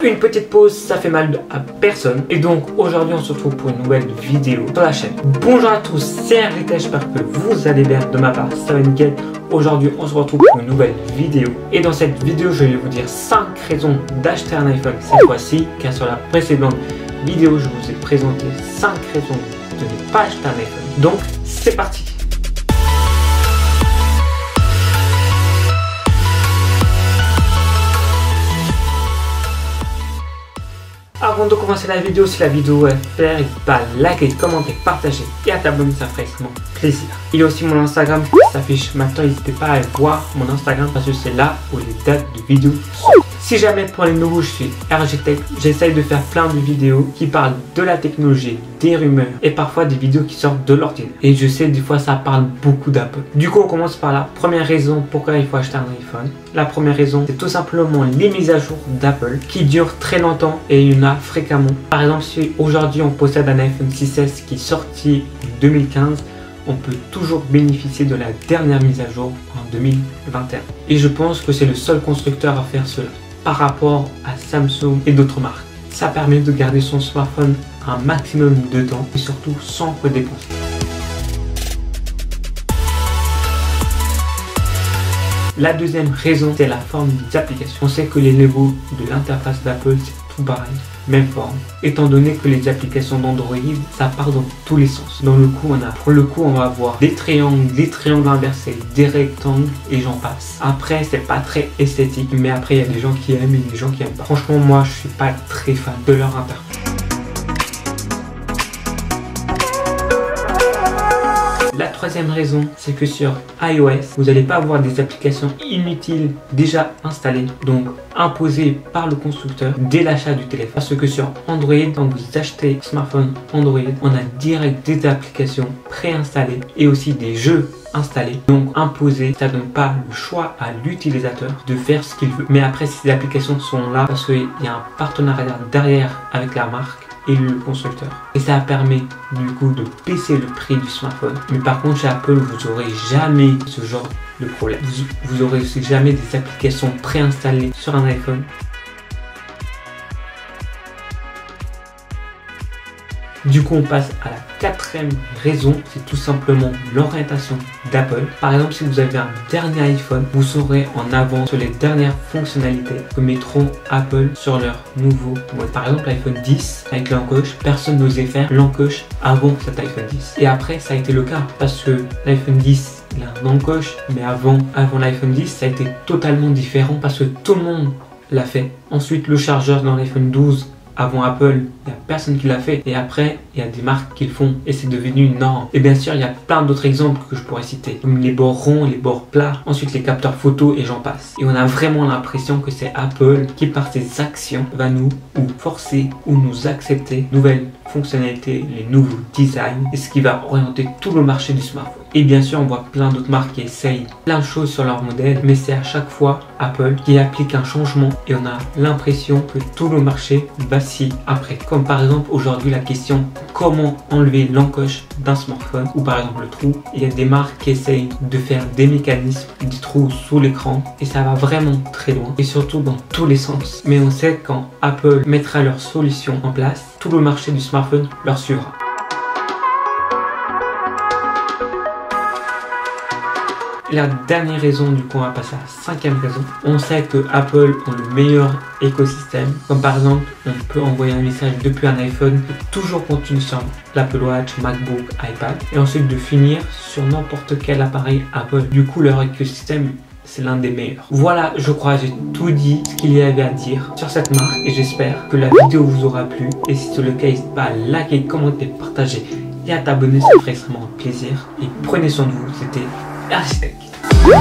Une petite pause, ça fait mal à personne. Et donc aujourd'hui on se retrouve pour une nouvelle vidéo sur la chaîne. Bonjour à tous, c'est RGT, j'espère que vous allez bien. De ma part, ça va nickel. Aujourd'hui on se retrouve pour une nouvelle vidéo. Et dans cette vidéo je vais vous dire 5 raisons d'acheter un iPhone cette fois-ci. Car sur la précédente vidéo je vous ai présenté 5 raisons de ne pas acheter un iPhone. Donc c'est parti. Avant de commencer la vidéo, si la vidéo est faite, n'hésite pas à liker, commenter, partager et à t'abonner, ça ferait extrêmement plaisir. Il y a aussi mon Instagram qui s'affiche maintenant, n'hésitez pas à aller voir mon Instagram parce que c'est là où les dates de vidéos sont. Si jamais pour les nouveaux, je suis RGT, j'essaye de faire plein de vidéos qui parlent de la technologie, des rumeurs et parfois des vidéos qui sortent de l'ordinaire. Et je sais, des fois ça parle beaucoup d'Apple. Du coup, on commence par la première raison pourquoi il faut acheter un iPhone. La première raison, c'est tout simplement les mises à jour d'Apple qui durent très longtemps et il y en a fréquemment. Par exemple, si aujourd'hui on possède un iPhone 6S qui est sorti en 2015, on peut toujours bénéficier de la dernière mise à jour en 2021. Et je pense que c'est le seul constructeur à faire cela par rapport à Samsung et d'autres marques. Ça permet de garder son smartphone un maximum de temps et surtout sans redépenser. La deuxième raison, c'est la forme des applications. On sait que les logos de l'interface d'Apple, c'est tout pareil, même forme. Étant donné que les applications d'Android, ça part dans tous les sens. Pour le coup, on va avoir des triangles inversés, des rectangles et j'en passe. Après, c'est pas très esthétique, mais après, il y a des gens qui aiment et des gens qui aiment pas. Franchement, moi, je suis pas très fan de leur interface. La troisième raison, c'est que sur iOS, vous n'allez pas avoir des applications inutiles déjà installées, donc imposées par le constructeur dès l'achat du téléphone. Parce que sur Android, quand vous achetez un smartphone Android, on a direct des applications préinstallées et aussi des jeux installés. Donc imposé, ça donne pas le choix à l'utilisateur de faire ce qu'il veut. Mais après, ces applications sont là parce qu'il y a un partenariat derrière avec la marque et le constructeur. Et ça permet du coup de baisser le prix du smartphone. Mais par contre chez Apple, vous n'aurez jamais ce genre de problème. Vous aurez aussi jamais des applications préinstallées sur un iPhone. Du coup, on passe à la quatrième raison, c'est tout simplement l'orientation d'Apple. Par exemple, si vous avez un dernier iPhone, vous serez en avant sur les dernières fonctionnalités que mettront Apple sur leur nouveau modèle. Par exemple, l'iPhone 10 avec l'encoche, personne n'osait faire l'encoche avant cet iPhone 10. Et après, ça a été le cas parce que l'iPhone 10, il a un encoche, mais avant l'iPhone 10, ça a été totalement différent parce que tout le monde l'a fait. Ensuite, le chargeur dans l'iPhone 12, avant Apple, il n'y a personne qui l'a fait. Et après, il y a des marques qui le font. Et c'est devenu une norme. Et bien sûr, il y a plein d'autres exemples que je pourrais citer. Comme les bords ronds, les bords plats. Ensuite, les capteurs photo et j'en passe. Et on a vraiment l'impression que c'est Apple qui, par ses actions, va nous forcer ou nous accepter nouvelles fonctionnalités, les nouveaux designs. Et ce qui va orienter tout le marché du smartphone. Et bien sûr, on voit plein d'autres marques qui essayent plein de choses sur leur modèle. Mais c'est à chaque fois Apple qui applique un changement. Et on a l'impression que tout le marché vacille après. Comme par exemple aujourd'hui la question comment enlever l'encoche d'un smartphone ou par exemple le trou. Il y a des marques qui essayent de faire des mécanismes, des trous sous l'écran et ça va vraiment très loin et surtout dans tous les sens. Mais on sait que quand Apple mettra leur solution en place, tout le marché du smartphone leur suivra. La dernière raison, du coup on va passer à la cinquième raison. On sait que Apple ont le meilleur écosystème. Comme par exemple, on peut envoyer un message depuis un iPhone et toujours continuer sur l'Apple Watch, MacBook, iPad. Et ensuite de finir sur n'importe quel appareil Apple. Du coup leur écosystème, c'est l'un des meilleurs. Voilà, je crois j'ai tout dit ce qu'il y avait à dire sur cette marque. Et j'espère que la vidéo vous aura plu. Et si c'est le cas, n'hésitez pas à liker, commenter, partager et à t'abonner, ça ferait extrêmement plaisir. Et prenez soin de vous, c'était RGT. Woo!